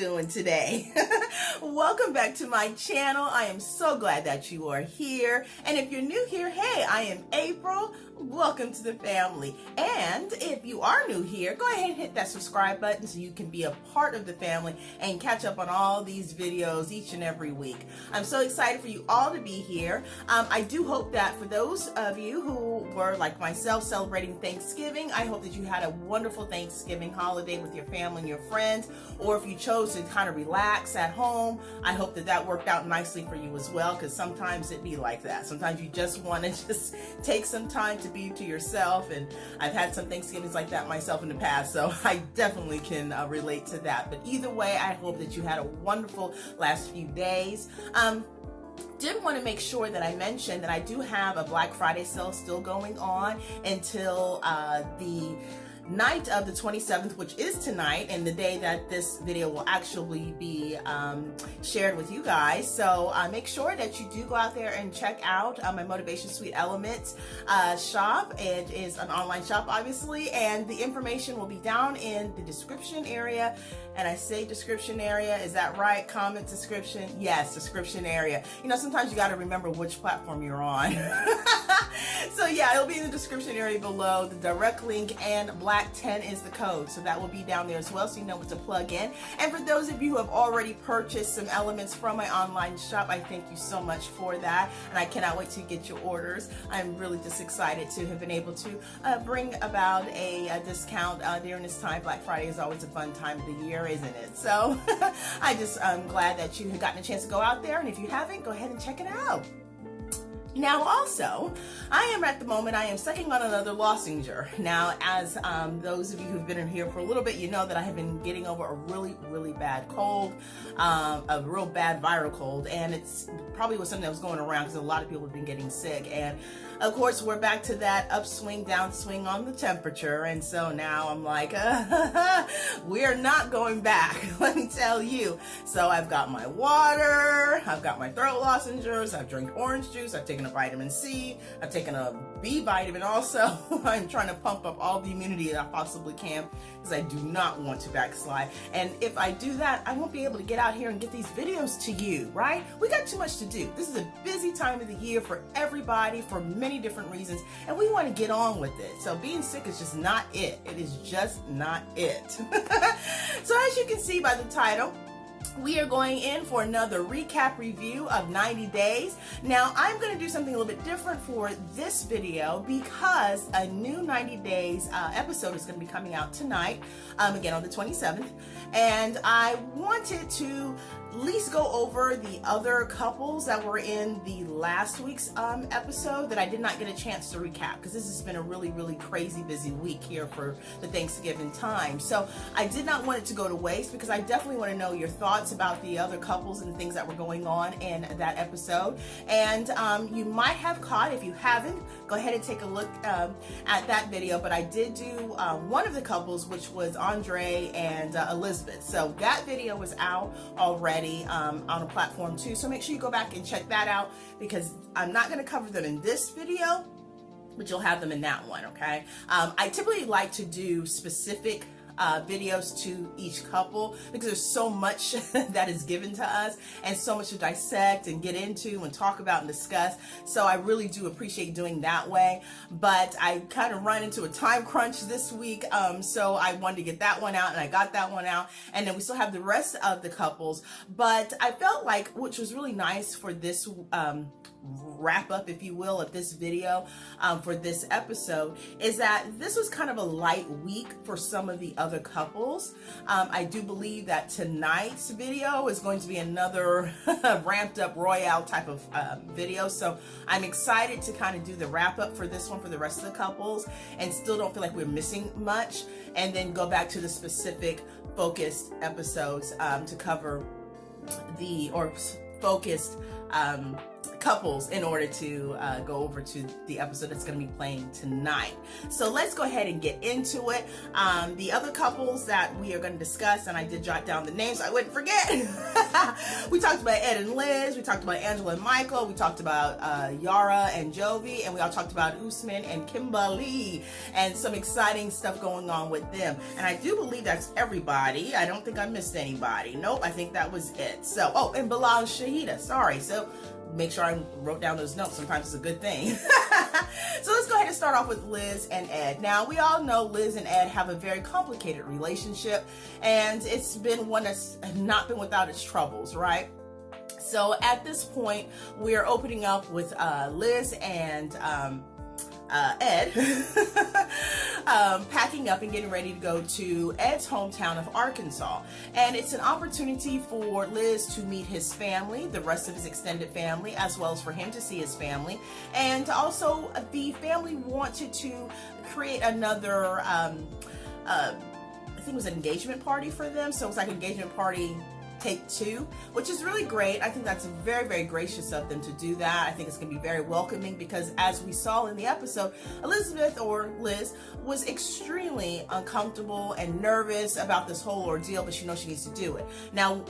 doing today? Welcome back to my channel. I am so glad that you are here. And if you're new here, hey, I am April. Welcome to the family. And if you are new here, go ahead and hit that subscribe button so you can be a part of the family and catch up on all these videos each and every week. I'm so excited for you all to be here. I do hope that for those of you who were like myself celebrating Thanksgiving, I hope that you had a wonderful Thanksgiving holiday with your family and your friends, or if you chose to kind of relax at home, I hope that that worked out nicely for you as well, because sometimes it be like that. Sometimes you just want to just take some time to be to yourself, and I've had some Thanksgivings like that myself in the past, so I definitely can relate to that. But either way, I hope that you had a wonderful last few days. Did want to make sure that I mentioned that I do have a Black Friday sale still going on until the night of the 27th, which is tonight, and the day that this video will actually be shared with you guys. So make sure that you do go out there and check out my Motivation Sweet Elements shop. It is an online shop, obviously, and the information will be down in the description area. And I say description area, is that right? Comment description? Yes, description area. You know, sometimes you got to remember which platform you're on. So yeah, it'll be in the description area below. The direct link and Black 10 is the code, so that will be down there as well, so you know what to plug in. And for those of you who have already purchased some elements from my online shop, I thank you so much for that, and I cannot wait to get your orders. I'm really just excited to have been able to bring about a discount during this time. Black Friday is always a fun time of the year, isn't it? So I'm glad that you have gotten a chance to go out there, and if you haven't, go ahead and check it out. Now also, I am sucking on another lozenge. Now, as those of you who've been in here for a little bit, you know that I have been getting over a really bad cold, a real bad viral cold, and it's probably was something that was going around because a lot of people have been getting sick. And of course, we're back to that upswing, downswing on the temperature, and so now I'm like, we're not going back, let me tell you. So I've got my water, I've got my throat lozenges, I've drank orange juice, I've taken a vitamin C, I've taken a B vitamin also. I'm trying to pump up all the immunity that I possibly can because I do not want to backslide. And if I do that, I won't be able to get out here and get these videos to you, right? We got too much to do. This is a busy time of the year for everybody for many different reasons, and we want to get on with it. So being sick is just not it. It is just not it. So as you can see by the title, we are going in for another recap review of 90 days. Now, I'm going to do something a little bit different for this video because a new 90 days episode is going to be coming out tonight, again on the 27th. And I wanted to at least go over the other couples that were in the last week's episode that I did not get a chance to recap because this has been a really crazy busy week here for the Thanksgiving time. So I did not want it to go to waste because I definitely want to know your thoughts about the other couples and things that were going on in that episode. And you might have caught, if you haven't, go ahead and take a look at that video. But I did do one of the couples, which was Andre and Elizabeth. So that video was out already on a platform too, so make sure you go back and check that out because I'm not going to cover them in this video, but you'll have them in that one. Okay, I typically like to do specific videos to each couple because there's so much that is given to us and so much to dissect and get into and talk about and discuss. So I really do appreciate doing that way, but I kind of run into a time crunch this week, so I wanted to get that one out, and I got that one out, and then we still have the rest of the couples. But I felt like, which was really nice for this wrap up, if you will, of this video for this episode, is that this was kind of a light week for some of the other couples. I do believe that tonight's video is going to be another ramped up royale type of video, so I'm excited to kind of do the wrap up for this one for the rest of the couples and still don't feel like we're missing much, and then go back to the specific focused episodes to cover the, or focused couples in order to go over to the episode that's going to be playing tonight. So let's go ahead and get into it. The other couples that we are going to discuss, and I did jot down the names so I wouldn't forget. We talked about Ed and Liz, we talked about Angela and Michael, we talked about Yara and Jovi, and we all talked about Usman and Kimberly, and some exciting stuff going on with them. And I do believe that's everybody. I don't think I missed anybody. Nope, I think that was it. So, oh, and Bilal Shaeeda, sorry. So make sure I wrote down those notes. Sometimes it's a good thing. So let's go ahead and start off with Liz and Ed. Now, we all know Liz and Ed have a very complicated relationship, and it's been one that's not been without its troubles, right? So at this point, we're opening up with Liz and Ed packing up and getting ready to go to Ed's hometown of Arkansas. And it's an opportunity for Liz to meet his family, the rest of his extended family, as well as for him to see his family. And also the family wanted to create another, I think it was an engagement party for them. So it was like an engagement party take two, which is really great. I think that's very, very gracious of them to do that. I think it's going to be very welcoming because, as we saw in the episode, Elizabeth, or Liz, was extremely uncomfortable and nervous about this whole ordeal, but she knows she needs to do it. Now,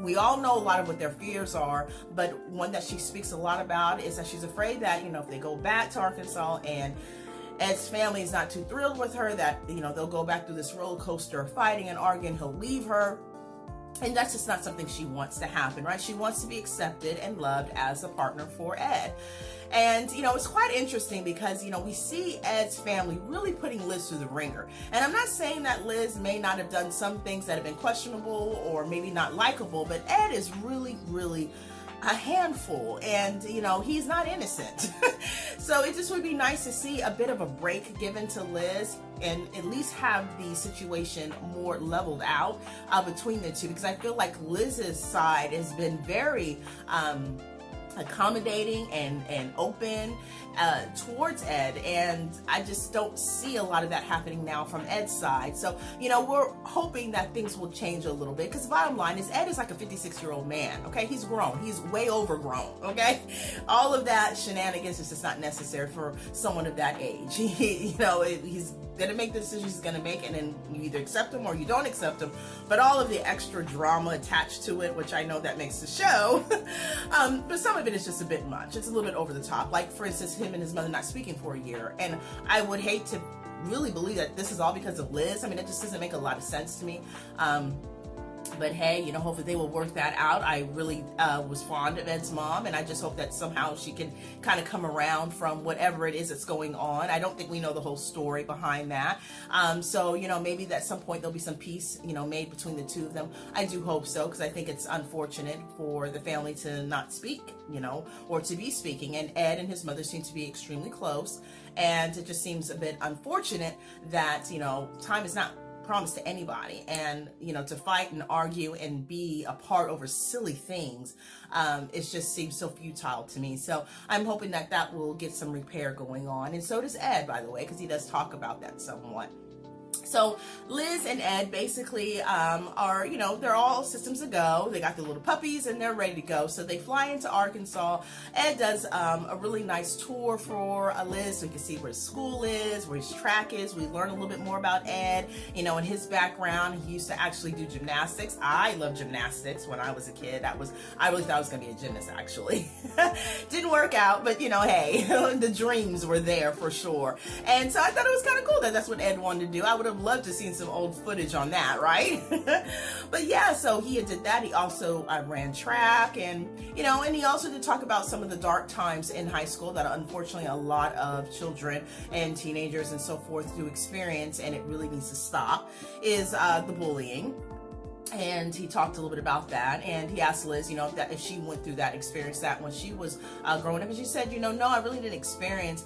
we all know a lot of what their fears are, but one that she speaks a lot about is that she's afraid that, you know, if they go back to Arkansas and Ed's family is not too thrilled with her, that, you know, they'll go back through this roller coaster of fighting and arguing, he'll leave her. And that's just not something she wants to happen, right? She wants to be accepted and loved as a partner for Ed. And, you know, it's quite interesting because, you know, we see Ed's family really putting Liz through the ringer. And I'm not saying that Liz may not have done some things that have been questionable or maybe not likable, but Ed is really, really a handful, and you know, he's not innocent. So it just would be nice to see a bit of a break given to Liz and at least have the situation more leveled out between the two, because I feel like Liz's side has been very accommodating and open towards Ed, and I just don't see a lot of that happening now from Ed's side. So, you know, we're hoping that things will change a little bit, because the bottom line is Ed is like a 56-year-old man, okay? He's grown. He's way overgrown, okay? All of that shenanigans is just not necessary for someone of that age. You know, he's gonna make the decisions he's gonna make, and then you either accept him or you don't accept him. But all of the extra drama attached to it, which I know that makes the show, but some of it is just a bit much. It's a little bit over the top. Like, for instance, him and his mother not speaking for a year. And I would hate to really believe that this is all because of Liz. I mean, it just doesn't make a lot of sense to me. But hey, you know, hopefully they will work that out. I really was fond of Ed's mom, and I just hope that somehow she can kind of come around from whatever it is that's going on. I don't think we know the whole story behind that. So, you know, maybe at some point there'll be some peace, you know, made between the two of them. I do hope so, because I think it's unfortunate for the family to not speak, you know, or to be speaking. And Ed and his mother seem to be extremely close. And it just seems a bit unfortunate that, you know, time is not promised to anybody, and you know, to fight and argue and be apart over silly things, it just seems so futile to me. So I'm hoping that that will get some repair going on, and so does Ed, by the way, because he does talk about that somewhat. So Liz and Ed basically are, you know, they're all systems a go. They got the little puppies and they're ready to go. So they fly into Arkansas. Ed does a really nice tour for Liz, so you can see where his school is, where his track is. We learn a little bit more about Ed, you know, and his background. He used to actually do gymnastics. I loved gymnastics when I was a kid. I really thought I was going to be a gymnast, actually. Didn't work out, but you know, hey, the dreams were there for sure. And so I thought it was kind of cool that that's what Ed wanted to do. I would have loved to see some old footage on that, right? But yeah, so he did that. He also ran track, and you know, and he also did talk about some of the dark times in high school that unfortunately a lot of children and teenagers and so forth do experience, and it really needs to stop, is the bullying. And he talked a little bit about that, and he asked Liz, you know, if she went through that, experienced that when she was growing up, and she said, you know, no, I really didn't experience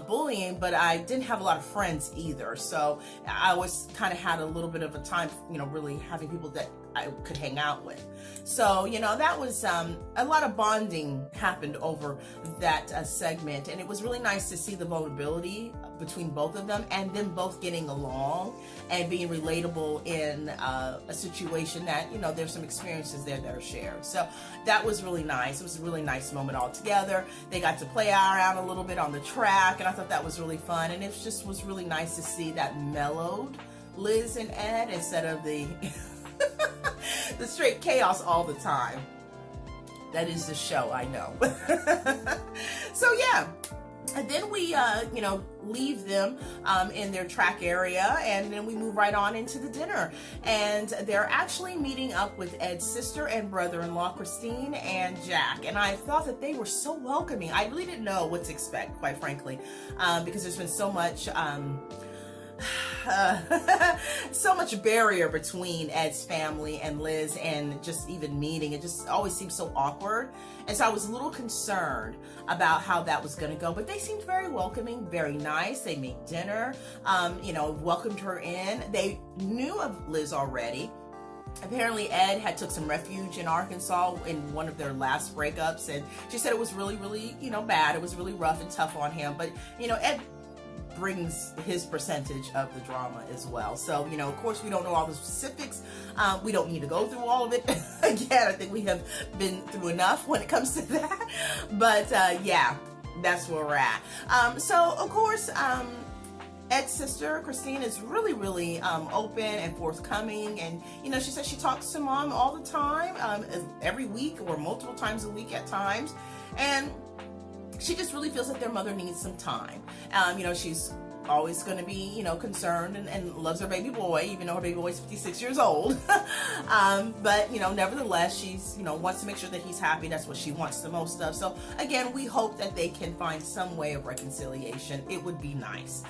bullying, but I didn't have a lot of friends either, so I always kind of had a little bit of a time, you know, really having people that I could hang out with. So, you know, that was a lot of bonding happened over that segment, and it was really nice to see the vulnerability between both of them, and them both getting along and being relatable in a situation situation that, you know, there's some experiences there that are shared. So that was really nice. It was a really nice moment all together. They got to play around a little bit on the track, and I thought that was really fun. And it just was really nice to see that mellowed Liz and Ed instead of the the straight chaos all the time. That is the show, I know. So yeah. And then we, you know, leave them in their track area, and then we move right on into the dinner. And they're actually meeting up with Ed's sister and brother-in-law, Christine and Jack. And I thought that they were so welcoming. I really didn't know what to expect, quite frankly, because there's been so much... so much barrier between Ed's family and Liz, and just even meeting, it just always seems so awkward. And so I was a little concerned about how that was going to go, but they seemed very welcoming, very nice. They made dinner, you know, welcomed her in. They knew of Liz already. Apparently Ed had took some refuge in Arkansas in one of their last breakups, and she said it was really, really, you know, bad. It was really rough and tough on him, but you know, Ed brings his percentage of the drama as well. So, you know, of course, we don't know all the specifics. We don't need to go through all of it. Again, I think we have been through enough when it comes to that. But yeah, that's where we're at. So, of course, Ed's sister, Christine, is really, really open and forthcoming. And, you know, she says she talks to mom all the time, every week or multiple times a week at times. And she just really feels that their mother needs some time. You know, she's always going to be, you know, concerned and loves her baby boy, even though her baby boy is 56 years old. But, you know, nevertheless, she's, you know, wants to make sure that he's happy. That's what she wants the most of. So, again, we hope that they can find some way of reconciliation. It would be nice.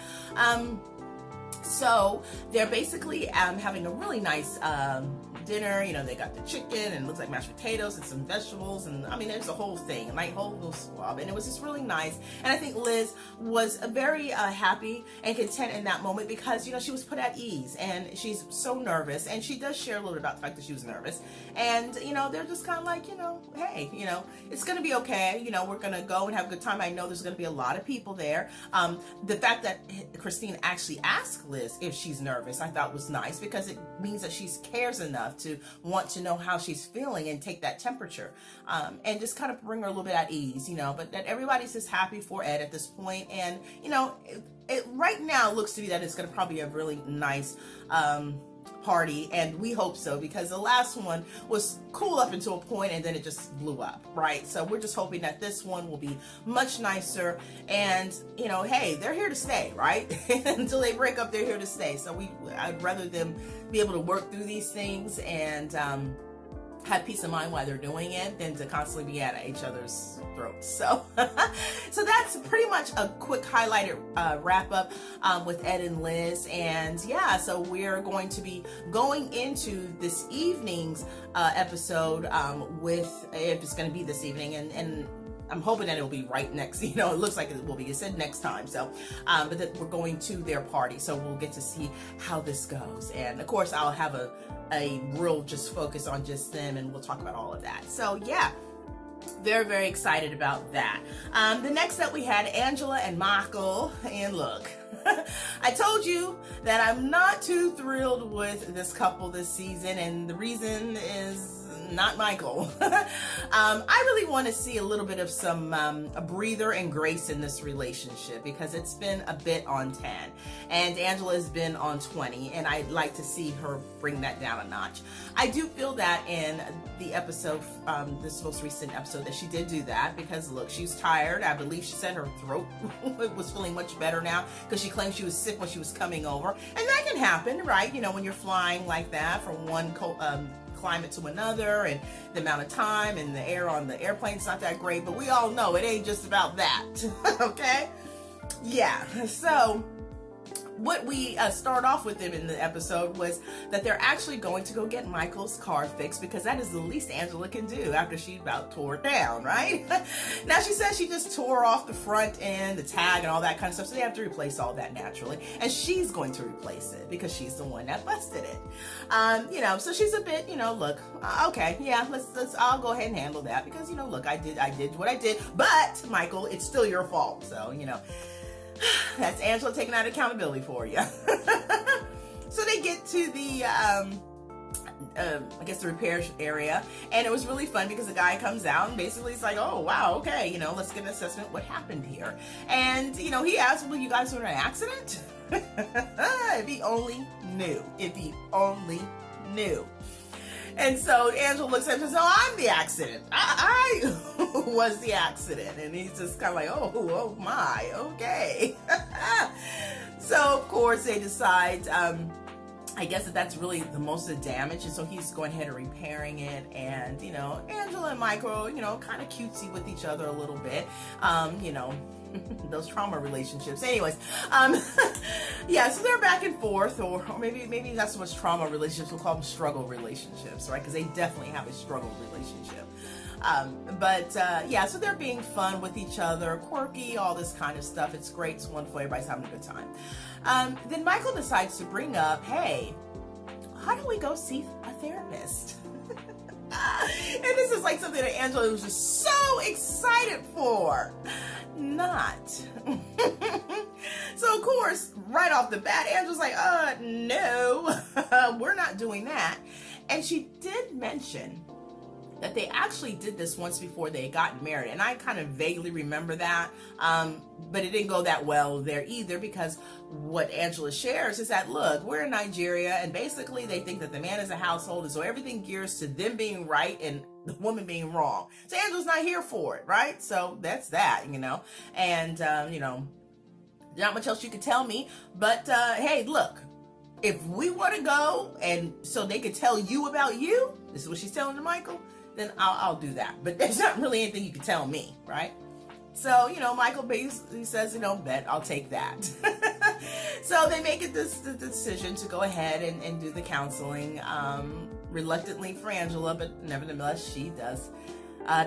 So they're basically having a really nice dinner. You know, they got the chicken and it looks like mashed potatoes and some vegetables, and I mean, there's a whole thing, like whole little swab, and it was just really nice. And I think Liz was very happy and content in that moment because, you know, she was put at ease, and she's so nervous, and she does share a little bit about the fact that she was nervous. And, you know, they're just kind of like, you know, hey, you know, it's gonna be okay. You know, we're gonna go and have a good time. I know there's gonna be a lot of people there. The fact that Christine actually asked Liz if she's nervous, I thought was nice, because it means that she cares enough to want to know how she's feeling and take that temperature, and just kind of bring her a little bit at ease, you know, but that everybody's just happy for Ed at this point. And, you know, it right now looks to be that it's going to probably be a really nice party, and we hope so, because the last one was cool up until a point and then it just blew up, right? So we're just hoping that this one will be much nicer, and, you know, hey, they're here to stay, right? Until they break up, they're here to stay. So I'd rather them be able to work through these things and have peace of mind while they're doing it than to constantly be at each other's throats. So so that's pretty much a quick highlighted wrap up with Ed and Liz. And yeah, so we're going to be going into this evening's episode with, if it's going to be this evening, and I'm hoping that it'll be right next, you know, it looks like it will be. It said next time. So, but that we're going to their party. So we'll get to see how this goes. And of course, I'll have a real just focus on just them, and we'll talk about all of that. So yeah, very, very excited about that. The next up, we had Angela and Michael. And look, I told you that I'm not too thrilled with this couple this season. And the reason is not Michael. I really want to see a little bit of some a breather and grace in this relationship, because it's been a bit on 10 and Angela has been on 20, and I'd like to see her bring that down a notch. I do feel that in the episode, this most recent episode, that she did do that, because look, she's tired. I believe she said her throat was feeling much better now, because she claimed she was sick when she was coming over, and that can happen, right? You know, when you're flying like that from one climate to another, and the amount of time and the air on the airplane's not that great, but we all know it ain't just about that. Okay? Yeah. So what we start off with them in the episode was that they're actually going to go get Michael's car fixed, because that is the least Angela can do after she about tore it down, right? Now she says she just tore off the front end, the tag and all that kind of stuff, so they have to replace all that naturally, and she's going to replace it because she's the one that busted it. You know, so she's a bit, you know, look, okay, yeah, let's I'll go ahead and handle that, because, you know, look, I did what I did, but Michael, it's still your fault. So, you know, that's Angela taking out accountability for you. So they get to the I guess the repair area, and it was really fun because the guy comes out and basically he's like, oh wow, okay, let's get an assessment what happened here. And he asked, well, you guys were in an accident? If he only knew. If he only knew. And so Angela looks at him and says, oh, I'm the accident. I was the accident. And he's just kind of like, oh my, okay. So, of course, they decide, I guess that's really the most of the damage. And so he's going ahead and repairing it. And, Angela and Michael, kind of cutesy with each other a little bit. Those trauma relationships. Anyways, yeah, so they're back and forth, or maybe not so much trauma relationships, we'll call them struggle relationships, right? Because they definitely have a struggle relationship. Yeah, so they're being fun with each other, quirky, all this kind of stuff. It's great. It's wonderful. Everybody's having a good time. Then Michael decides to bring up, hey, how do we go see a therapist? And this is like something that Angela was just so excited for. Not. So of course, right off the bat, Angela's like, no, we're not doing that. And she did mention that they actually did this once before they got married. And I kind of vaguely remember that, but it didn't go that well there either, because what Angela shares is that, look, we're in Nigeria, and basically they think that the man is a household, and so everything gears to them being right and the woman being wrong. So Angela's not here for it, right? So that's that, and, not much else you could tell me, but hey, look, if we want to go and so they could tell you about you, this is what she's telling to Michael, then I'll do that. But there's not really anything you can tell me, right? So, Michael basically says, bet I'll take that. So they make the decision to go ahead and do the counseling, reluctantly for Angela, but nevertheless, she does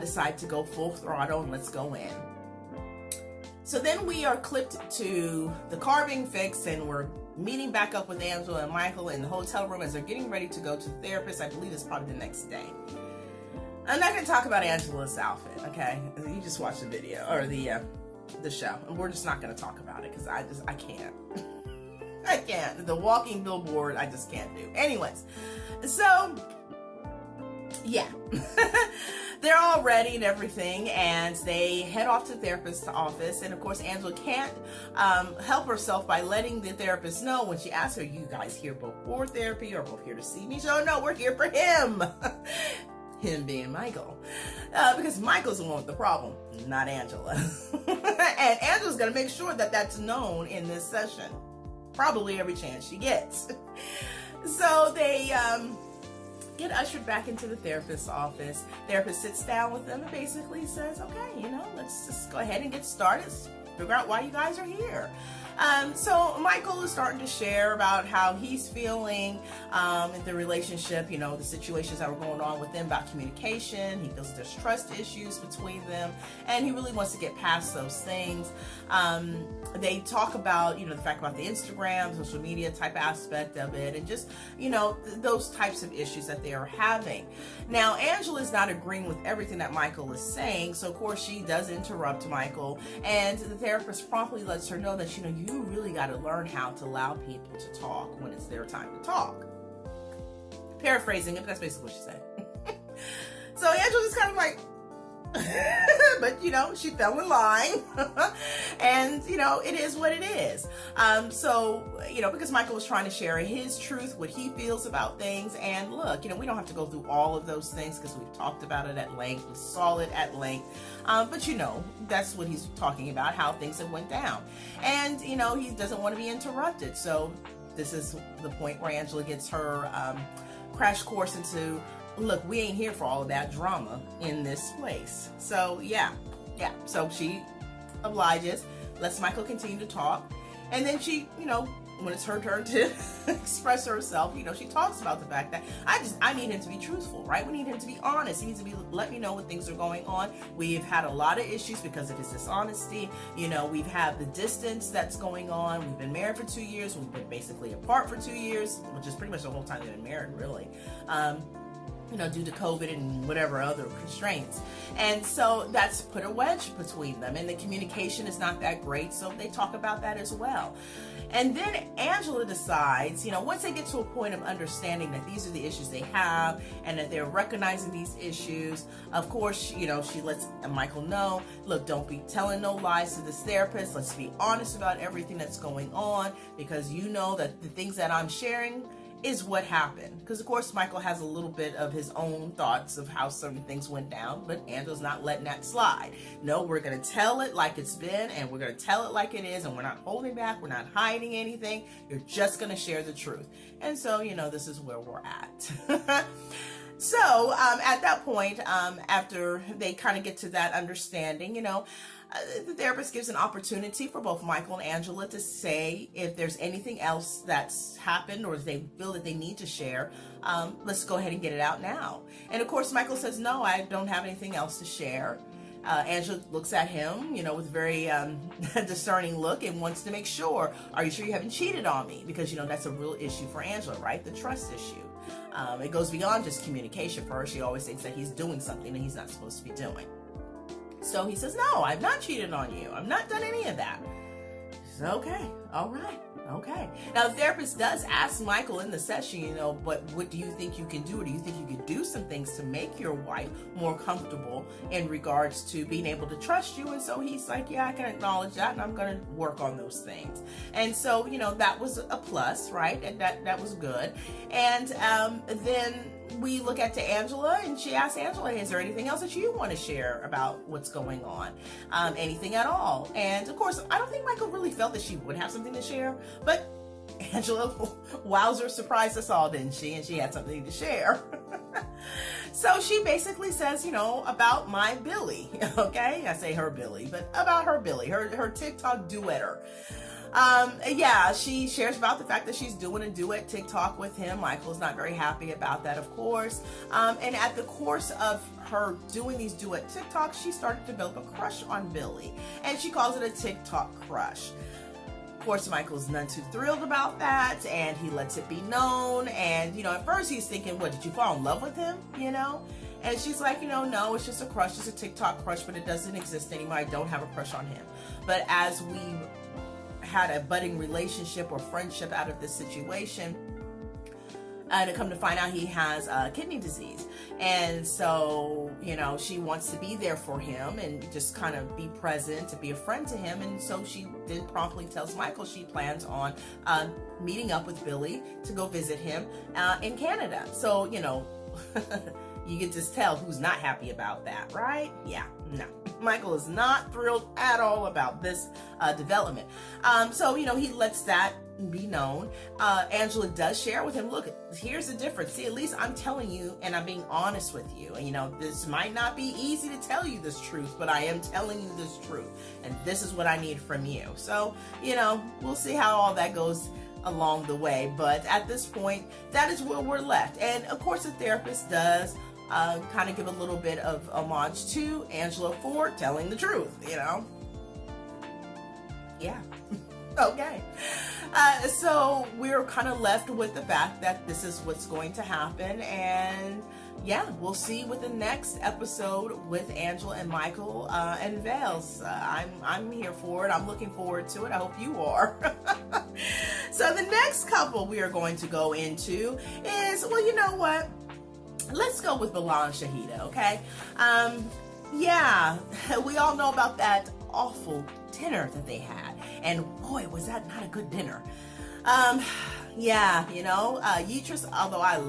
decide to go full throttle and let's go in. So then we are clipped to the car being fixed, and we're meeting back up with Angela and Michael in the hotel room as they're getting ready to go to the therapist. I believe it's probably the next day. I'm not going to talk about Angela's outfit, okay? You just watch the video or the show, and we're just not going to talk about it because I can't. I can't. The walking billboard, I just can't do. Anyways, so yeah, they're all ready and everything, and they head off to the therapist's office. And of course, Angela can't help herself by letting the therapist know when she asks her, "You guys here both for therapy or both here to see me?" So no, we're here for him. Him being Michael, because Michael's the one with the problem, not Angela. And Angela's gonna make sure that that's known in this session, probably every chance she gets. So they get ushered back into the therapist's office. Therapist sits down with them and basically says, okay, let's just go ahead and get started. Let's figure out why you guys are here. So Michael is starting to share about how he's feeling in the relationship, the situations that were going on with them about communication. He feels that there's trust issues between them, and he really wants to get past those things. They talk about, the fact about the Instagram, social media type aspect of it, and just, those types of issues that they are having. Now, Angela is not agreeing with everything that Michael is saying, so of course she does interrupt Michael, and the therapist promptly lets her know that, you really got to learn how to allow people to talk when it's their time to talk. Paraphrasing it, but that's basically what she said. So Angela's kind of like, but she fell in line. And it is what it is. So because Michael was trying to share his truth, what he feels about things, and look, we don't have to go through all of those things because we've talked about it at length, we saw it at length, but that's what he's talking about, how things have went down, and he doesn't want to be interrupted. So this is the point where Angela gets her crash course into, look, we ain't here for all of that drama in this place. So yeah. So she obliges, lets Michael continue to talk, and then she, when it's her turn to express herself, she talks about the fact that I need him to be truthful, right? We need him to be honest. He needs to let me know when things are going on. We've had a lot of issues because of his dishonesty. We've had the distance that's going on. We've been married for 2 years. We've been basically apart for 2 years, which is pretty much the whole time they've been married, really. due to COVID and whatever other constraints. And so that's put a wedge between them, and the communication is not that great, so they talk about that as well. And then Angela decides, once they get to a point of understanding that these are the issues they have and that they're recognizing these issues, of course, she lets Michael know, look, don't be telling no lies to this therapist. Let's be honest about everything that's going on, because you know that the things that I'm sharing is what happened. Because of course Michael has a little bit of his own thoughts of how certain things went down, but Angela's not letting that slide. No, we're going to tell it like it's been, and we're going to tell it like it is, and we're not holding back, we're not hiding anything. You're just going to share the truth. And so, this is where we're at. So at that point, after they kind of get to that understanding, the therapist gives an opportunity for both Michael and Angela to say if there's anything else that's happened or if they feel that they need to share. Let's go ahead and get it out now. And of course, Michael says, no, I don't have anything else to share. Angela looks at him, with a very discerning look and wants to make sure, are you sure you haven't cheated on me? Because, that's a real issue for Angela, right? The trust issue. It goes beyond just communication for her. She always thinks that he's doing something that he's not supposed to be doing. So he says, no, I've not cheated on you. I've not done any of that. She says, okay, all right, okay. Now, the therapist does ask Michael in the session, but what do you think you can do? Or do you think you could do some things to make your wife more comfortable in regards to being able to trust you? And so he's like, yeah, I can acknowledge that, and I'm going to work on those things. And so, that was a plus, right? And that was good. And then we look at to Angela, and she asks Angela, is there anything else that you want to share about what's going on? Anything at all? And of course, I don't think Michael really felt that she would have something to share, but Angela, wowzer, surprised us all, didn't she? And she had something to share. So she basically says, about my Billy, okay? I say her Billy, but about her Billy, her TikTok duetter. She shares about the fact that she's doing a duet TikTok with him. Michael's not very happy about that, of course. And at the course of her doing these duet TikToks, she started to develop a crush on Billy, and she calls it a TikTok crush. Of course, Michael's none too thrilled about that, and he lets it be known. And, at first he's thinking, what, did you fall in love with him? And she's like, no, it's just a crush. It's a TikTok crush, but it doesn't exist anymore. I don't have a crush on him. But as we had a budding relationship or friendship out of this situation, to come to find out he has kidney disease. And so, she wants to be there for him and just kind of be present, to be a friend to him. And so she then promptly tells Michael she plans on meeting up with Billy to go visit him in Canada. So, you can just tell who's not happy about that, right? Yeah, no. Michael is not thrilled at all about this development. So, he lets that be known. Angela does share with him, look, here's the difference. See, at least I'm telling you and I'm being honest with you. And, this might not be easy to tell you this truth, but I am telling you this truth. And this is what I need from you. So, we'll see how all that goes along the way. But at this point, that is where we're left. And of course, the therapist does kind of give a little bit of homage to Angela for telling the truth, Yeah. Okay. So we're kind of left with the fact that this is what's going to happen. And yeah, we'll see with the next episode with Angela and Michael and Vales. I'm here for it. I'm looking forward to it. I hope you are. So the next couple we are going to go into is, well, you know what? Let's go with Bilal and Shaeeda, okay? We all know about that awful dinner that they had. And boy, was that not a good dinner. Yitris, although I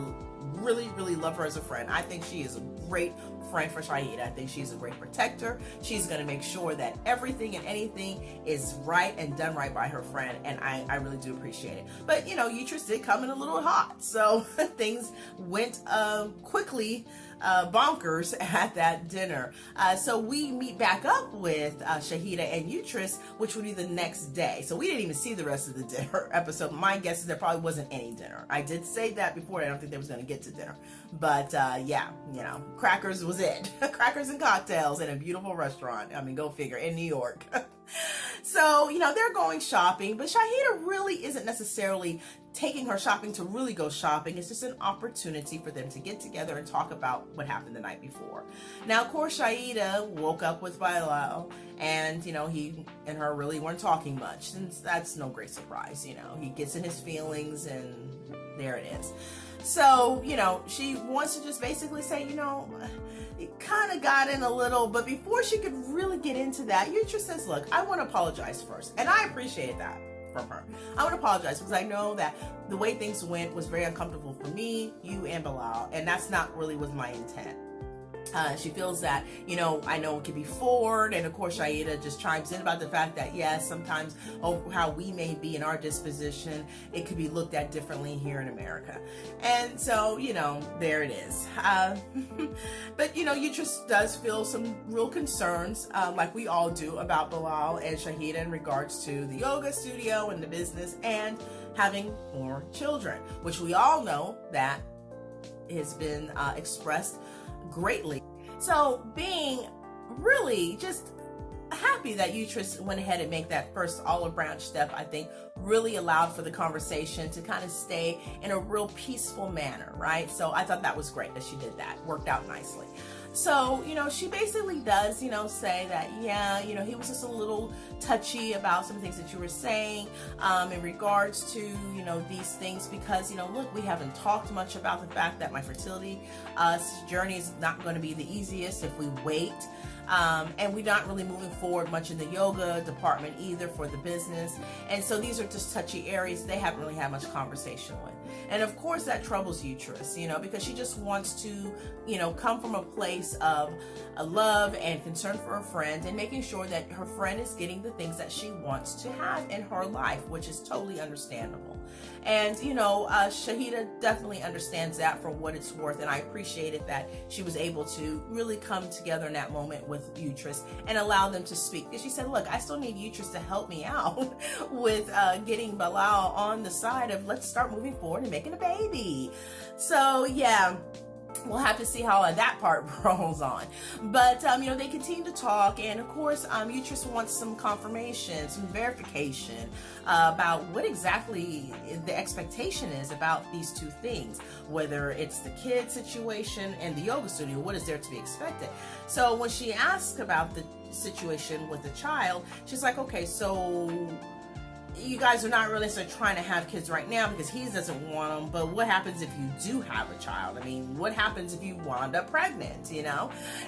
really, really love her as a friend, I think she is a great friend for Shaeeda. I think she's a great protector. She's going to make sure that everything and anything is right and done right by her friend, and I really do appreciate it. But, Yitris did come in a little hot, so things went quickly bonkers at that dinner. So we meet back up with Shaeeda and Yitris, which would be the next day. So we didn't even see the rest of the dinner episode. My guess is there probably wasn't any dinner. I did say that before. I don't think they was going to get to dinner. But crackers was it. Crackers and cocktails in a beautiful restaurant. I mean, go figure, in New York. So, they're going shopping, but Shaeeda really isn't necessarily taking her shopping to really go shopping. It's just an opportunity for them to get together and talk about what happened the night before. Now, of course, Shaeeda woke up with Bilal, and he and her really weren't talking much, and that's no great surprise. He gets in his feelings, and there it is. So, she wants to just basically say, it kind of got in a little, but before she could really get into that, Yutra says, look, I want to apologize first. And I appreciate that from her. I want to apologize because I know that the way things went was very uncomfortable for me, you, and Bilal, and that's not really was my intent. She feels that, I know it can be forward, and of course Shaeeda just chimes in about the fact that, yes, sometimes how we may be in our disposition, it could be looked at differently here in America. And so, there it is. But, Yutris does feel some real concerns, like we all do, about Bilal and Shaeeda in regards to the yoga studio and the business and having more children, which we all know that has been expressed greatly. So being really just happy that Yutris went ahead and make that first olive branch step, I think really allowed for the conversation to kind of stay in a real peaceful manner, right? So I thought that was great that she did that. Worked out nicely. So, she basically does, say that, yeah, he was just a little touchy about some things that you were saying in regards to, these things because, look, we haven't talked much about the fact that my fertility journey is not going to be the easiest if we wait. And we're not really moving forward much in the yoga department either for the business. And so these are just touchy areas they haven't really had much conversation with. And of course that troubles Yutris, because she just wants to, come from a place of love and concern for her friend and making sure that her friend is getting the things that she wants to have in her life, which is totally understandable. And, Shaeeda definitely understands that for what it's worth. And I appreciated that she was able to really come together in that moment with Yutris and allow them to speak. Because she said, look, I still need Yutris to help me out with getting Bilal on the side of let's start moving forward and making a baby. So, yeah. We'll have to see how that part rolls on. But, they continue to talk. And, of course, Yutris wants some confirmation, some verification about what exactly the expectation is about these two things, whether it's the kid situation and the yoga studio, what is there to be expected? So when she asks about the situation with the child, she's like, okay, so you guys are not really trying to have kids right now because he doesn't want them, but what happens if you do have a child? I mean, what happens if you wound up pregnant,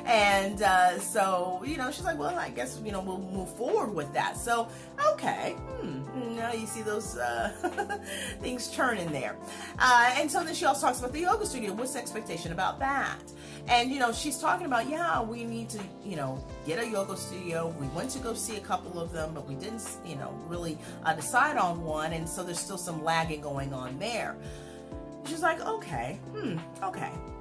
And so, she's like, well, I guess, we'll move forward with that. So, okay, now you see those things churning there. And so then she also talks about the yoga studio. What's the expectation about that? And, she's talking about, yeah, we need to, get a yoga studio. We went to go see a couple of them, but we didn't, really decide on one. And so there's still some lagging going on there. She's like, okay.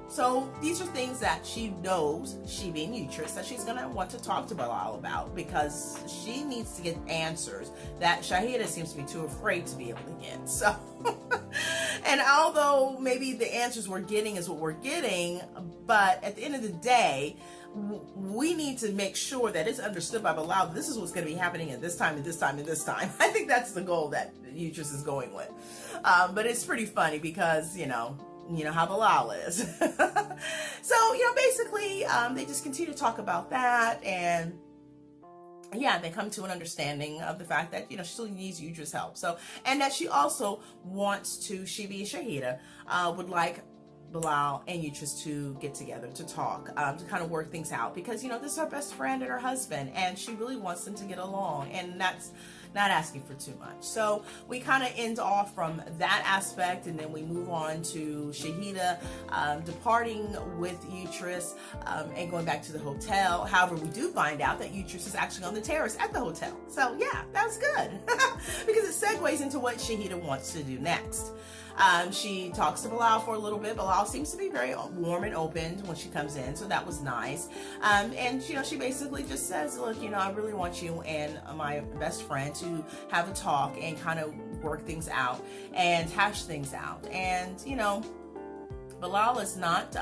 So these are things that she knows, she being Yutris, that she's going to want to talk to Bilal about because she needs to get answers that Shaeeda seems to be too afraid to be able to get. So, and although maybe the answers we're getting is what we're getting, but at the end of the day, we need to make sure that it's understood by Bilal, this is what's going to be happening at this time, and this time, and this time. I think that's the goal that Yutris is going with. But it's pretty funny because, you know how Bilal is. So, basically, they just continue to talk about that, and yeah, they come to an understanding of the fact that, she still needs Yutris' help. So, and that she also wants to, she being Shaeeda, would like Bilal and Yutris to get together to talk, to kind of work things out because, this is her best friend and her husband, and she really wants them to get along, and that's not asking for too much. So we kind of end off from that aspect, and then we move on to Shaeeda departing with Yutris and going back to the hotel. However, we do find out that Yutris is actually on the terrace at the hotel. So yeah, that's good because it segues into what Shaeeda wants to do next. She talks to Bilal for a little bit. Bilal seems to be very warm and open when she comes in, so that was nice. And she basically just says, look, I really want you and my best friend to have a talk and kind of work things out and hash things out. And Bilal is not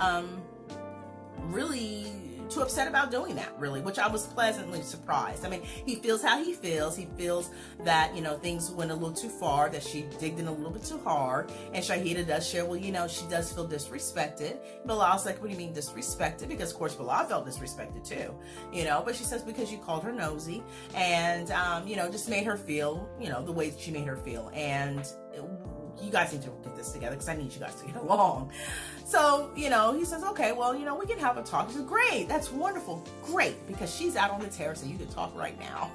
really too upset about doing that, really, which I was pleasantly surprised. I mean, he feels how he feels. He feels that, things went a little too far, that she digged in a little bit too hard. And Shaeeda does share, well, she does feel disrespected. Bilal's like, what do you mean disrespected? Because, of course, Bilal felt disrespected too, but she says because you called her nosy and, just made her feel, the way that she made her feel. And you guys need to get this together because I need you guys to get along. So, he says, okay, well, we can have a talk. He says, great, that's wonderful, great, because she's out on the terrace and you can talk right now.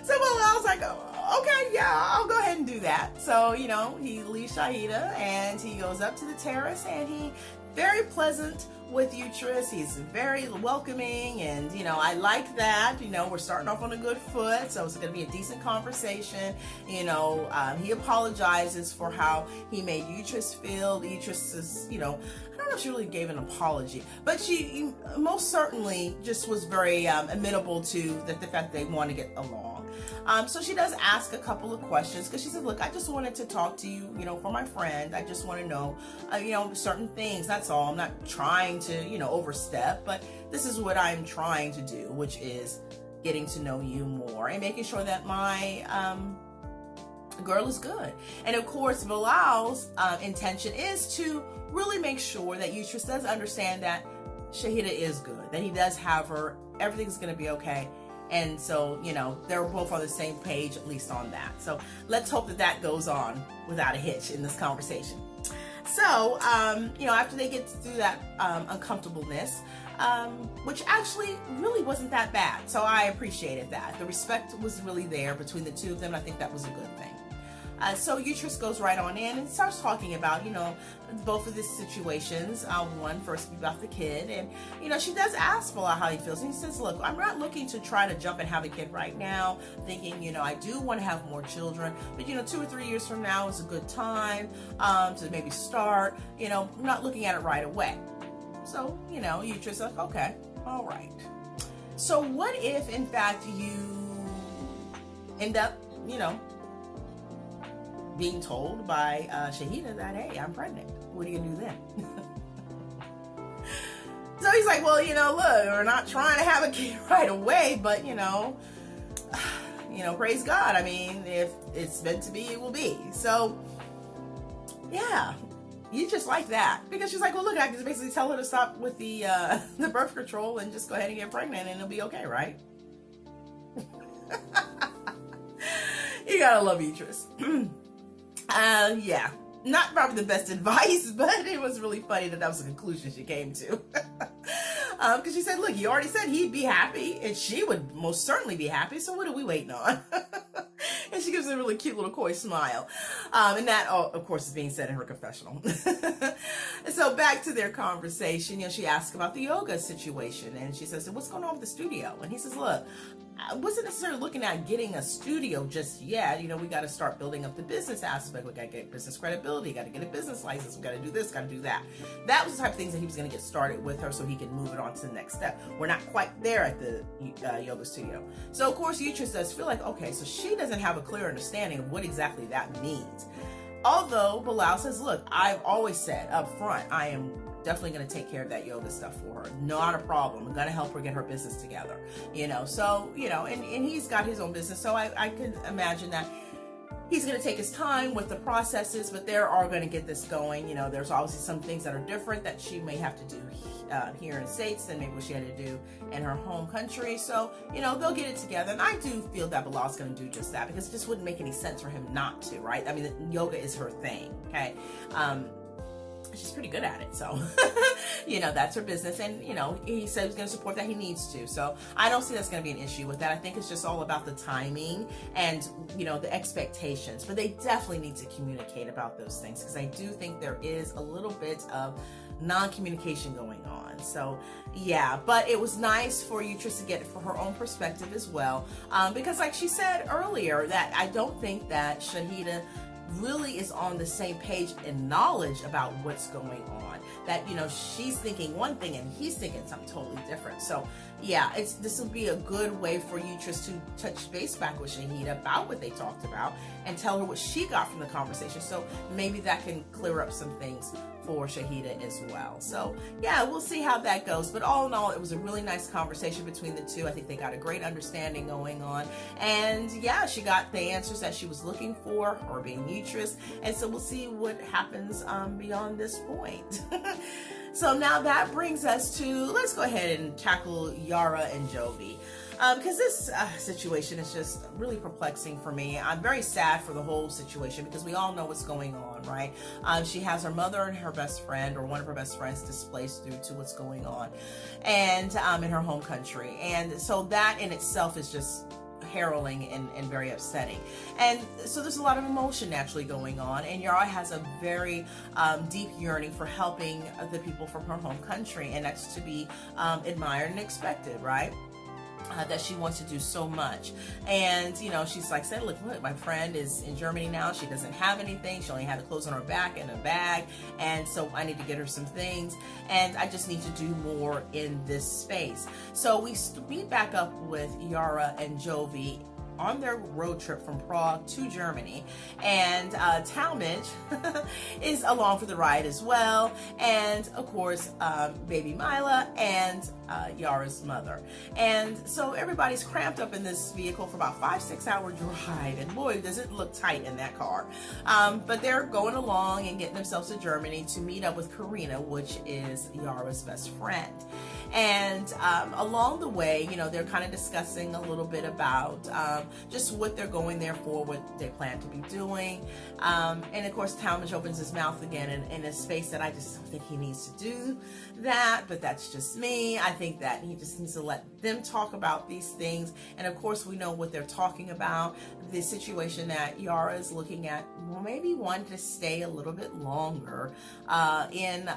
So, I was like, oh, okay, yeah, I'll go ahead and do that. So, he leaves Shaeeda and he goes up to the terrace and he very pleasant with Uterus. He's very welcoming, and I like that. We're starting off on a good foot, so it's going to be a decent conversation. He apologizes for how he made Uterus feel. Uterus is, I don't know if she really gave an apology, but she most certainly just was very amenable to the fact they want to get along. So she does ask a couple of questions because she said, look, I just wanted to talk to you, for my friend. I just want to know, certain things. That's all. I'm not trying to, overstep, but this is what I'm trying to do, which is getting to know you more and making sure that my girl is good. And of course, Bilal's intention is to really make sure that Uterus does understand that Shaeeda is good, that he does have her, everything's going to be okay. And so, they're both on the same page, at least on that. So let's hope that goes on without a hitch in this conversation. So, after they get through that uncomfortableness, which actually really wasn't that bad. So I appreciated that. The respect was really there between the two of them. I think that was a good thing. So Uterus goes right on in and starts talking about, both of these situations. One first about the kid, and she does ask Bilal how he feels, and he says, look, I'm not looking to try to jump and have a kid right now, thinking, I do want to have more children, but 2 or 3 years from now is a good time to maybe start. I'm not looking at it right away. So, Uterus is like, okay, all right. So what if in fact you end up, being told by Shaeeda that, hey, I'm pregnant. What are you gonna do then? So he's like, well, look, we're not trying to have a kid right away, but praise God. I mean, if it's meant to be, it will be. So yeah, you just like that, because she's like, well, look, I can basically tell her to stop with the birth control and just go ahead and get pregnant, and it'll be okay, right? You gotta love Uterus. Yeah, not probably the best advice, but it was really funny that was the conclusion she came to. Because she said, look, he already said he'd be happy, and she would most certainly be happy, so what are we waiting on? And she gives a really cute little coy smile. And that, of course, is being said in her confessional. So back to their conversation, she asked about the yoga situation, and she says, what's going on with the studio? And he says, look, I wasn't necessarily looking at getting a studio just yet. We got to start building up the business aspect. We got to get business credibility. Got to get a business license. We got to do this, got to do that. That was the type of things that he was going to get started with her so he can move it on to the next step. We're not quite there at the yoga studio. So, of course, Uterus does feel like, okay, so she doesn't have a clear understanding of what exactly that means. Although Bilal says, look, I've always said up front, I am definitely going to take care of that yoga stuff for her. Not a problem. I'm going to help her get her business together. So, and he's got his own business. So I can imagine that he's going to take his time with the processes, but they are going to get this going. There's obviously some things that are different that she may have to do here in the States than maybe what she had to do in her home country. So, they'll get it together. And I do feel that Bilal's going to do just that, because it just wouldn't make any sense for him not to, right? I mean, yoga is her thing, okay? She's pretty good at it, so that's her business, and he said he's going to support that. He needs to, so I don't see that's going to be an issue with that. I think it's just all about the timing and the expectations, but they definitely need to communicate about those things, because I do think there is a little bit of non-communication going on. So yeah, but it was nice for Uterus to get it for her own perspective as well, because like she said earlier, that I don't think that Shaeeda really is on the same page in knowledge about what's going on. That she's thinking one thing and he's thinking something totally different. So yeah, this will be a good way for Uterus to touch base back with Shaeeda about what they talked about and tell her what she got from the conversation. So maybe that can clear up some things for Shaeeda as well. So yeah, we'll see how that goes. But all in all, it was a really nice conversation between the two. I think they got a great understanding going on. And yeah, she got the answers that she was looking for, her being uterus. And so we'll see what happens beyond this point. So now that brings us to, let's go ahead and tackle Yara and Jovi. Because this situation is just really perplexing for me. I'm very sad for the whole situation because we all know what's going on, right? She has her mother and her best friend, or one of her best friends, displaced due to what's going on, and in her home country. And so that in itself is just harrowing and very upsetting. And so there's a lot of emotion naturally going on, and Yara has a very deep yearning for helping the people from her home country, and that's to be admired and expected, right? That she wants to do so much. And you know, she's like saying, look, my friend is in Germany now, she doesn't have anything, she only had the clothes on her back and a bag, and so I need to get her some things, and I just need to do more in this space. So we meet back up with Yara and Jovi on their road trip from Prague to Germany, and Talmadge is along for the ride as well, and of course baby Mila and Yara's mother. And so everybody's cramped up in this vehicle for about 5-6 hour drive, and boy does it look tight in that car. But they're going along and getting themselves to Germany to meet up with Karina, which is Yara's best friend. And along the way, you know, they're kind of discussing a little bit about just what they're going there for, what they plan to be doing. And of course, Talmadge opens his mouth again in a space that I just don't think he needs to do that, but that's just me. I think that he just needs to let them talk about these things. And of course, we know what they're talking about. The situation that Yara is looking at, well, maybe wanting to stay a little bit longer in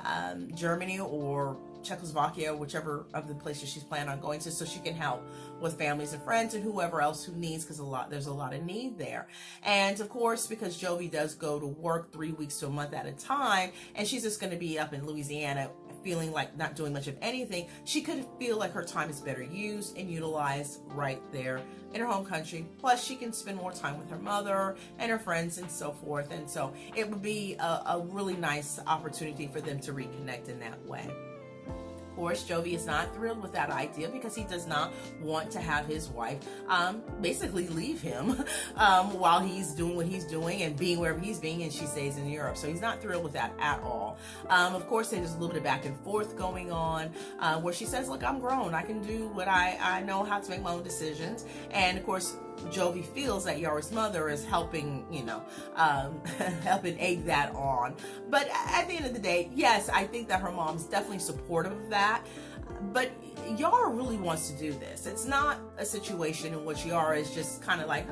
Germany or Czechoslovakia, whichever of the places she's planning on going to, so she can help with families and friends and whoever else who needs, because there's a lot of need there. And of course, because Jovi does go to work 3 weeks to a month at a time, and she's just going to be up in Louisiana feeling like not doing much of anything, she could feel like her time is better used and utilized right there in her home country. Plus, she can spend more time with her mother and her friends and so forth. And so it would be a really nice opportunity for them to reconnect in that way. Of course, Jovi is not thrilled with that idea because he does not want to have his wife basically leave him while he's doing what he's doing and being wherever he's being, and she stays in Europe. So he's not thrilled with that at all. Of course, there's a little bit of back and forth going on where she says, look, I'm grown. I can do what I know how to make my own decisions. And of course, Jovi feels that Yara's mother is helping, you know, helping egg that on. But at the end of the day, yes, I think that her mom's definitely supportive of that. But Yara really wants to do this. It's not a situation in which Yara is just kind of like,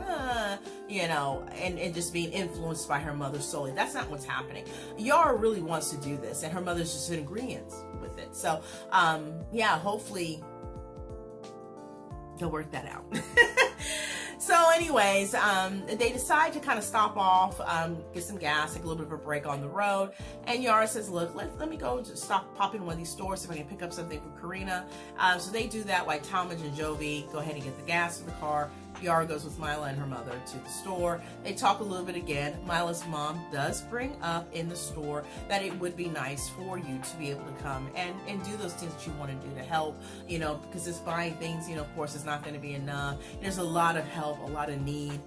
you know, and just being influenced by her mother solely. That's not what's happening. Yara really wants to do this, and her mother's just in agreement with it. So, yeah, hopefully they'll work that out. So anyways, they decide to kind of stop off, get some gas, take a little bit of a break on the road. And Yara says, look, let me go to pop in one of these stores so I can pick up something for Karina. So they do that while Talmadge and Jovi go ahead and get the gas for the car. Yara goes with Mila and her mother to the store. They talk a little bit again. Mila's mom does bring up in the store that it would be nice for you to be able to come and do those things that you want to do to help, you know, because just buying things, you know, of course, is not going to be enough. There's a lot of help, a lot of need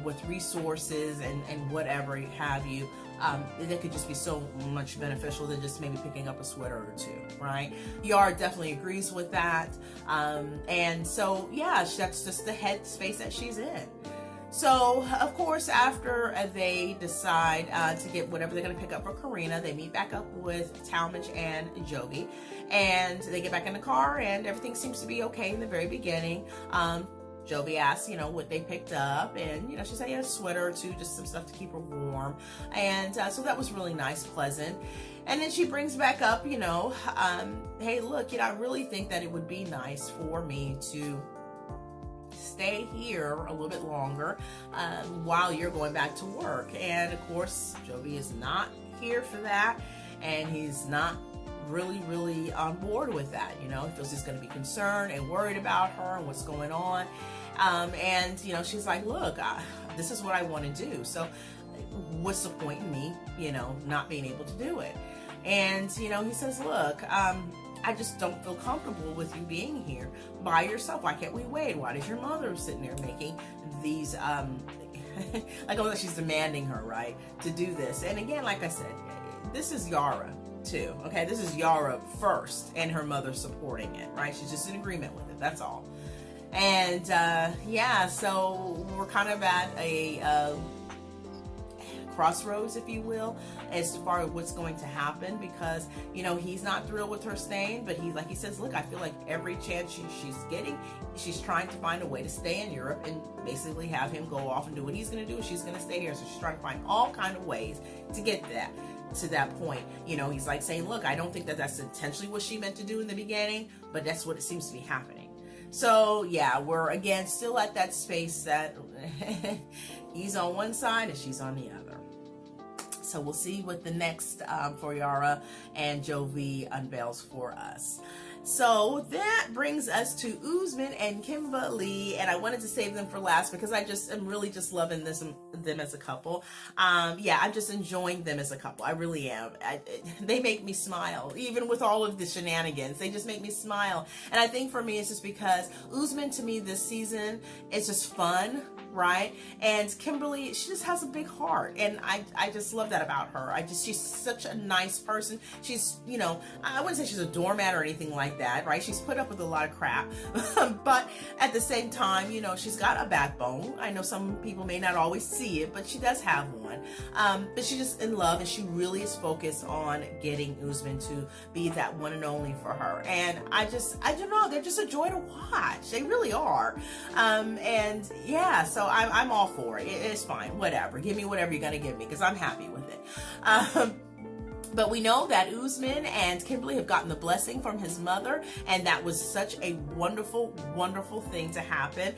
with resources and whatever have you. That could just be so much beneficial than just maybe picking up a sweater or two, right? Yara definitely agrees with that. And so, yeah, that's just the headspace that she's in. So, of course, after they decide to get whatever they're going to pick up for Karina, they meet back up with Talmadge and Jovi. And they get back in the car, and everything seems to be okay in the very beginning. Jovi asks, you know, what they picked up, and, you know, she said, yeah, a sweater or two, just some stuff to keep her warm. And so that was really nice, pleasant. And then she brings back up, you know, hey, look, you know, I really think that it would be nice for me to stay here a little bit longer while you're going back to work. And of course, Jovi is not here for that, and he's not really on board with that. You know, he feels he's going to be concerned and worried about her and what's going on. And, you know, she's like, look, this is what I want to do. So what's the point in me, you know, not being able to do it? And, he says, look, I just don't feel comfortable with you being here by yourself. Why can't we wait? Why does your mother sitting there making these, like, oh, she's demanding her, right, to do this. And again, like I said, this is Yara too, okay? This is Yara first and her mother supporting it, right? She's just in agreement with it, that's all. And so we're kind of at a crossroads, if you will, as far as what's going to happen, because he's not thrilled with her staying, but he says, look, I feel like every chance she's getting, she's trying to find a way to stay in Europe and basically have him go off and do what he's going to do. She's going to stay here, so she's trying to find all kind of ways to get to that point. He's like saying, look, I don't think that that's intentionally what she meant to do in the beginning, but that's what it seems to be happening. So yeah, we're again still at that space that he's on one side and she's on the other. So we'll see what the next for Yara and Jovi unveils for us. So that brings us to Usman and Kimberly, and I wanted to save them for last because I just am really just loving them as a couple. I'm just enjoying them as a couple. I really am. They make me smile, even with all of the shenanigans. They just make me smile, and I think for me it's just because Usman, to me this season, it's just fun, right? And Kimberly, she just has a big heart, and I just love that about her. She's such a nice person. She's, I wouldn't say she's a doormat or anything like that, right? She's put up with a lot of crap, but at the same time, she's got a backbone. I know some people may not always see it, but she does have one. But she's just in love, and she really is focused on getting Usman to be that one and only for her. And I don't know, they're just a joy to watch. They really are. So I'm all for it. It's fine, whatever. Give me whatever you're gonna give me, because I'm happy with it. But we know that Usman and Kimberly have gotten the blessing from his mother, and that was such a wonderful, wonderful thing to happen.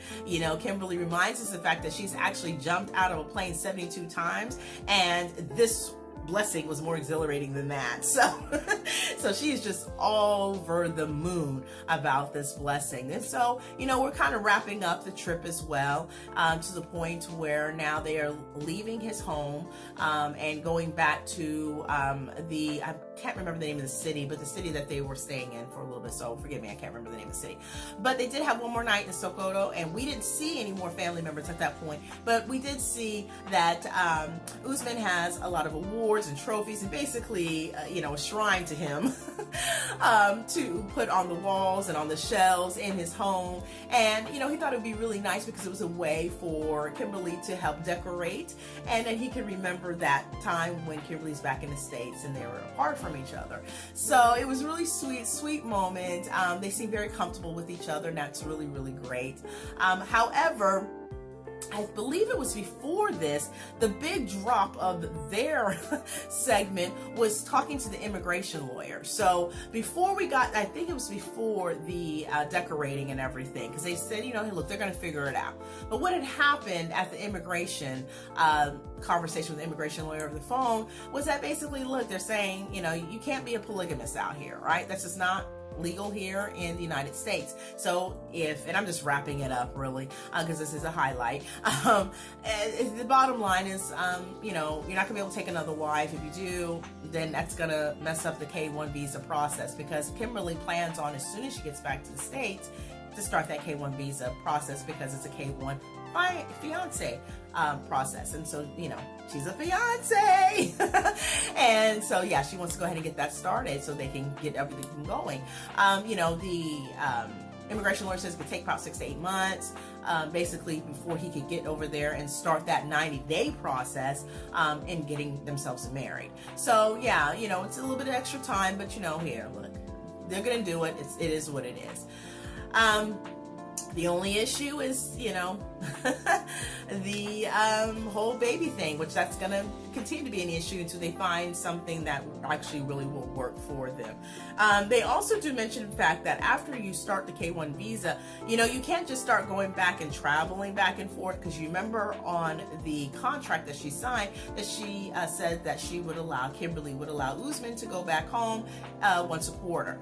Kimberly reminds us of the fact that she's actually jumped out of a plane 72 times, and this blessing was more exhilarating than that. So she's just all over the moon about this blessing. And so, we're kind of wrapping up the trip as well, to the point where now they are leaving his home and going back to I can't remember the name of the city, but the city that they were staying in for a little bit. So forgive me, I can't remember the name of the city. But they did have one more night in Sokoto, and we didn't see any more family members at that point. But we did see that Usman has a lot of awards and trophies, and basically, a shrine to him to put on the walls and on the shelves in his home. And, he thought it would be really nice because it was a way for Kimberly to help decorate, and then he can remember that time when Kimberly's back in the States and they were apart from each other. So it was really sweet moment. They seem very comfortable with each other, and that's really, really great. However, I believe it was before this, the big drop of their segment was talking to the immigration lawyer. So before we got, I think it was before the decorating and everything, because they said, hey, look, they're going to figure it out. But what had happened at the immigration conversation with the immigration lawyer over the phone was that basically, look, they're saying, you can't be a polygamist out here, right? That's just not legal here in the United States. So and I'm just wrapping it up really, because this is a highlight. The bottom line is, you're not gonna be able to take another wife. If you do, then that's gonna mess up the K-1 visa process, because Kimberly plans on, as soon as she gets back to the States, to start that K-1 visa process, because it's a K-1 fiance process. And so, she's a fiance. And so, yeah, she wants to go ahead and get that started so they can get everything going. The immigration lawyer says it could take about 6 to 8 months, basically, before he could get over there and start that 90-day process in getting themselves married. So, yeah, it's a little bit of extra time, but, here, look, they're going to do it. It is what it is. The only issue is, the whole baby thing, which that's going to continue to be an issue until they find something that actually really will work for them. They also do mention the fact that after you start the K-1 visa, you can't just start going back and traveling back and forth, because you remember on the contract that she signed that she said that Kimberly would allow Usman to go back home once a quarter.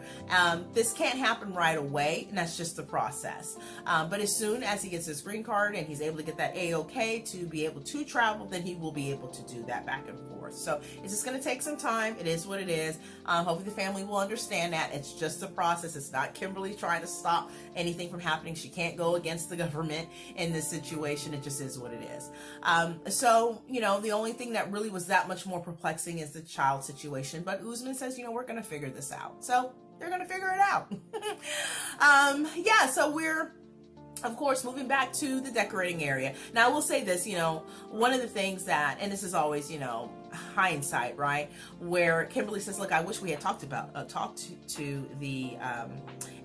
This can't happen right away, and that's just the process. But as soon as he gets his green card cleared and he's able to get that A-OK to be able to travel, then he will be able to do that back and forth. So it's just going to take some time. It is what it is. Hopefully the family will understand that. It's just a process. It's not Kimberly trying to stop anything from happening. She can't go against the government in this situation. It just is what it is. So, the only thing that really was that much more perplexing is the child situation. But Usman says, we're going to figure this out. So they're going to figure it out. So we're, of course, moving back to the decorating area. Now, I will say this, one of the things that, and this is always, hindsight, right? Where Kimberly says, look, I wish we had talked to the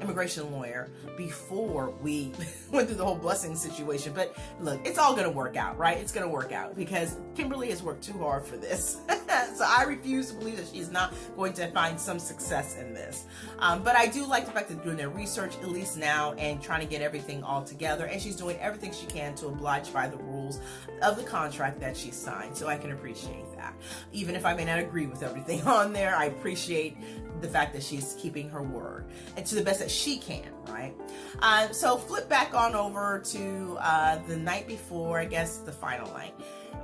immigration lawyer before we went through the whole busing situation. But look, it's all going to work out, right? It's going to work out because Kimberly has worked too hard for this. So I refuse to believe that she's not going to find some success in this. But I do like the fact that they're doing their research, at least now, and trying to get everything all together. And she's doing everything she can to oblige by the rules of the contract that she signed. So I can appreciate that. Even if I may not agree with everything on there, I appreciate the fact that she's keeping her word and to the best that she can, right? So flip back on over to the night before, I guess the final night.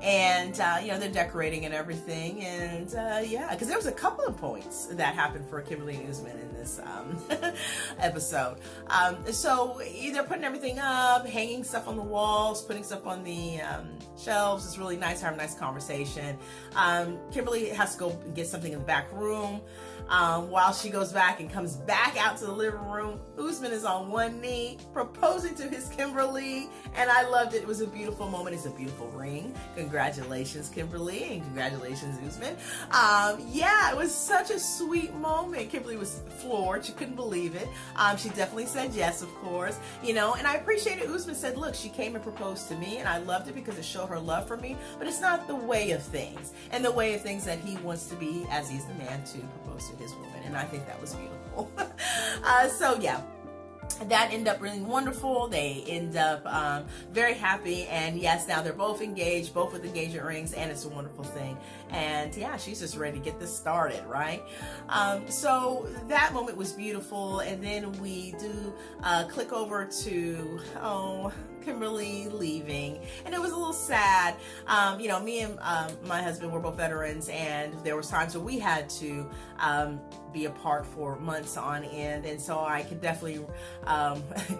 And, they're decorating and everything. And, because there was a couple of points that happened for Kimberly and Usman in this episode. So they're putting everything up, hanging stuff on the walls, putting stuff on the shelves. It's really nice to have a nice conversation. Kimberly has to go get something in the back room. While she goes back and comes back out to the living room, Usman is on one knee proposing to his Kimberly, and I loved it. It was a beautiful moment. It's a beautiful ring. Congratulations, Kimberly, and congratulations, Usman. It was such a sweet moment. Kimberly was floored. She couldn't believe it. She definitely said yes, of course, and I appreciated Usman said, look, she came and proposed to me, and I loved it because it showed her love for me, but it's not the way of things, and the way of things that he wants to be, as he's the man, to propose to his woman. And I think that was beautiful. That ended up really wonderful. They end up very happy, and yes, now they're both engaged, both with engagement rings, and it's a wonderful thing. And she's just ready to get this started, right? So that moment was beautiful, and then we do click over to Kimberly leaving, and it was a little sad. Me and my husband were both veterans, and there was times where we had to be apart for months on end, and so I could definitely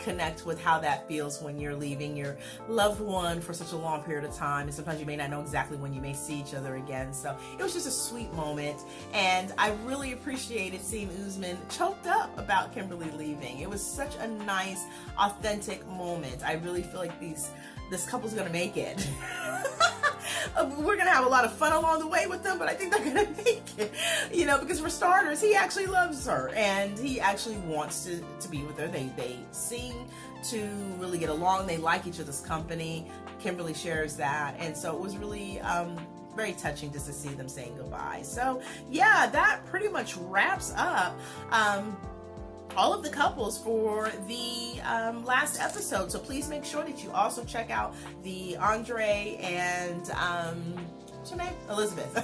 connect with how that feels when you're leaving your loved one for such a long period of time, and sometimes you may not know exactly when you may see each other again. So it was just a sweet moment, and I really appreciated seeing Usman choked up about Kimberly leaving. It was such a nice, authentic moment. I really feel like this couple's gonna make it. We're gonna have a lot of fun along the way with them, but I think they're gonna make it, because for starters, he actually loves her and he actually wants to be with her. They seem to really get along. They like each other's company. Kimberly shares that, and so it was really very touching just to see them saying goodbye. So that pretty much wraps up all of the couples for the last episode. So please make sure that you also check out the Andre and what's her name? Elizabeth.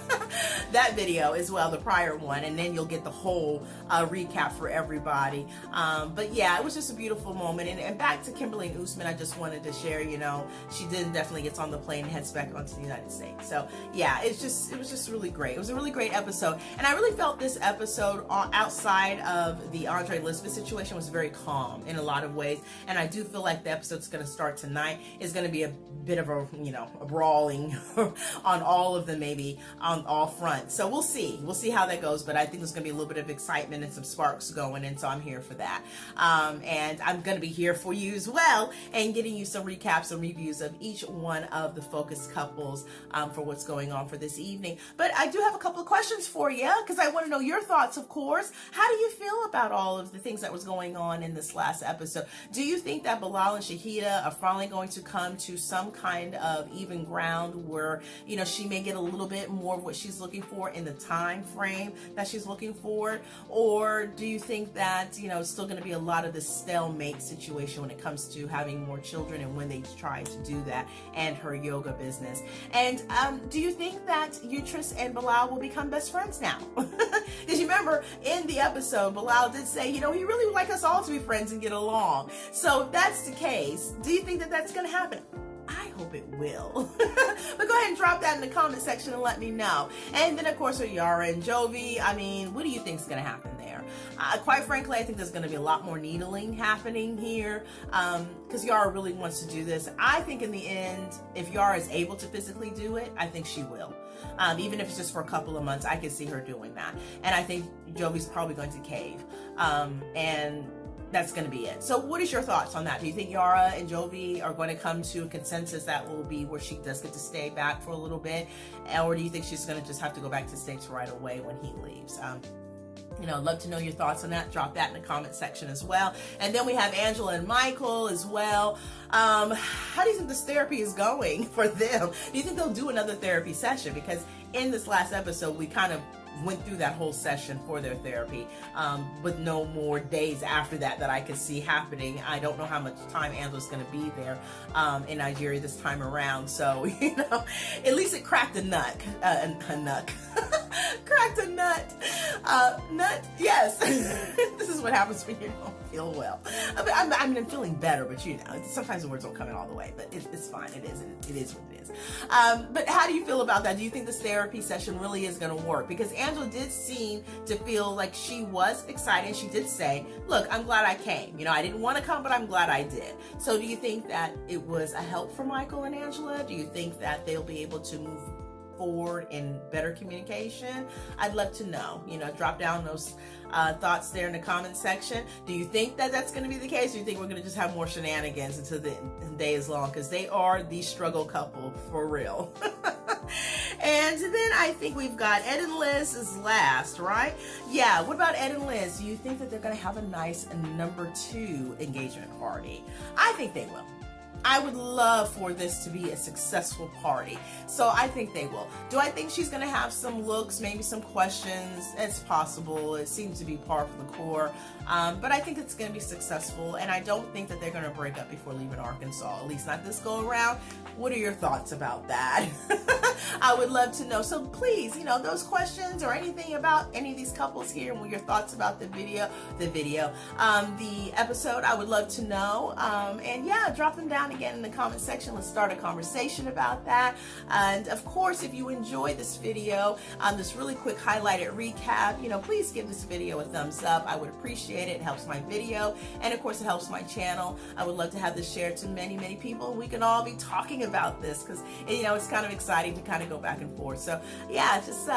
That video as well, the prior one, and then you'll get the whole recap for everybody. But it was just a beautiful moment. And back to Kimberly and Usman, I just wanted to share, she definitely gets on the plane and heads back onto the United States. So it was just really great. It was a really great episode. And I really felt this episode outside of the Andre Elizabeth situation was very calm in a lot of ways. And I do feel like the episode's going to start tonight is going to be a bit of a brawling on all of them, maybe on all fronts. So we'll see how that goes, but I think there's gonna be a little bit of excitement and some sparks going, and so I'm here for that. And I'm gonna be here for you as well, and getting you some recaps and reviews of each one of the focus couples for what's going on for this evening. But I do have a couple of questions for you, because I want to know your thoughts, of course. How do you feel about all of the things that was going on in this last episode? Do you think that Bilal and Shaeeda are finally going to come to some kind of even ground where, she may get a little bit more of what she's looking for in the time frame that she's looking for? Or do you think that, it's still going to be a lot of this stalemate situation when it comes to having more children and when they try to do that, and her yoga business? And do you think that Utrus and Bilal will become best friends now? Because you remember in the episode, Bilal did say, he really would like us all to be friends and get along. So if that's the case, do you think that that's going to happen? hope it will. But go ahead and drop that in the comment section and let me know. And then, of course, with Yara and Jovi, I mean, what do you think is going to happen there? Quite frankly, I think there's going to be a lot more needling happening here because Yara really wants to do this. I think in the end, if Yara is able to physically do it, I think she will. Even if it's just for a couple of months, I can see her doing that. And I think Jovi's probably going to cave. And that's going to be it. So what is your thoughts on that? Do you think Yara and Jovi are going to come to a consensus that will be where she does get to stay back for a little bit? Or do you think she's going to just have to go back to the States right away when he leaves? I'd love to know your thoughts on that. Drop that in the comment section as well. And then we have Angela and Michael as well. How do you think this therapy is going for them? Do you think they'll do another therapy session? Because in this last episode, we kind of went through that whole session for their therapy with no more days after that I could see happening. I don't know how much time Angela's going to be there in Nigeria this time around. So, at least it cracked a nut. Cracked a nut. Nut, yes. This is what happens when you don't feel well. I'm feeling better, but sometimes the words don't come in all the way, but it's fine. It is what it is. But how do you feel about that? Do you think this therapy session really is going to work? Because Angela did seem to feel like she was excited. She did say, look, I'm glad I came. I didn't want to come, but I'm glad I did. So do you think that it was a help for Michael and Angela? Do you think that they'll be able to move forward in better communication? I'd love to know. Drop down those thoughts there in the comment section. Do you think that that's going to be the case? Or do you think we're going to just have more shenanigans until the day is long? Because they are the struggle couple for real. And then I think we've got Ed and Liz is last, right? Yeah, what about Ed and Liz? Do you think that they're going to have a nice number 2 engagement party? I think they will. I would love for this to be a successful party. So I think they will. Do I think she's going to have some looks, maybe some questions? It's possible. It seems to be par for the core. But I think it's going to be successful. And I don't think that they're going to break up before leaving Arkansas, at least not this go around. What are your thoughts about that? I would love to know. So please, those questions or anything about any of these couples here and what your thoughts about the episode, I would love to know. And yeah, drop them down again in the comment section. Let's start a conversation about that. And of course, if you enjoyed this video, this really quick highlighted recap, please give this video a thumbs up. I would appreciate it. It helps my video. And of course, it helps my channel. I would love to have this shared to many, many people. We can all be talking about this because, it's kind of exciting to kind of go back and forth. So yeah, just,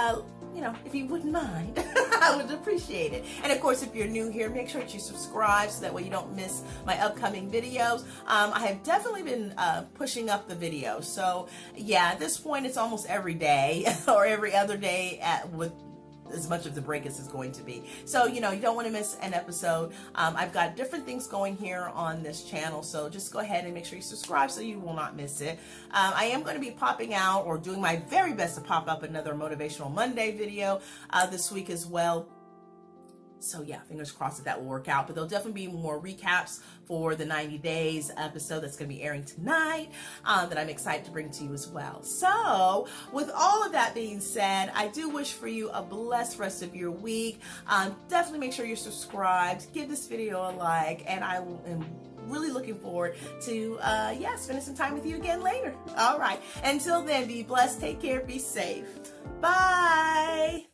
if you wouldn't mind, I would appreciate it. And of course, if you're new here, make sure that you subscribe so that way you don't miss my upcoming videos. I have definitely been pushing up the videos. So yeah, at this point, it's almost every day or every other day with as much of the break as is going to be. So, you don't want to miss an episode. I've got different things going here on this channel. So just go ahead and make sure you subscribe so you will not miss it. I am going to be popping out or doing my very best to pop up another Motivational Monday video this week as well. So yeah, fingers crossed that will work out. But there'll definitely be more recaps for the 90 days episode that's going to be airing tonight that I'm excited to bring to you as well. So with all of that being said, I do wish for you a blessed rest of your week. Definitely make sure you're subscribed. Give this video a like. And I am really looking forward to, spending some time with you again later. All right. Until then, be blessed. Take care. Be safe. Bye.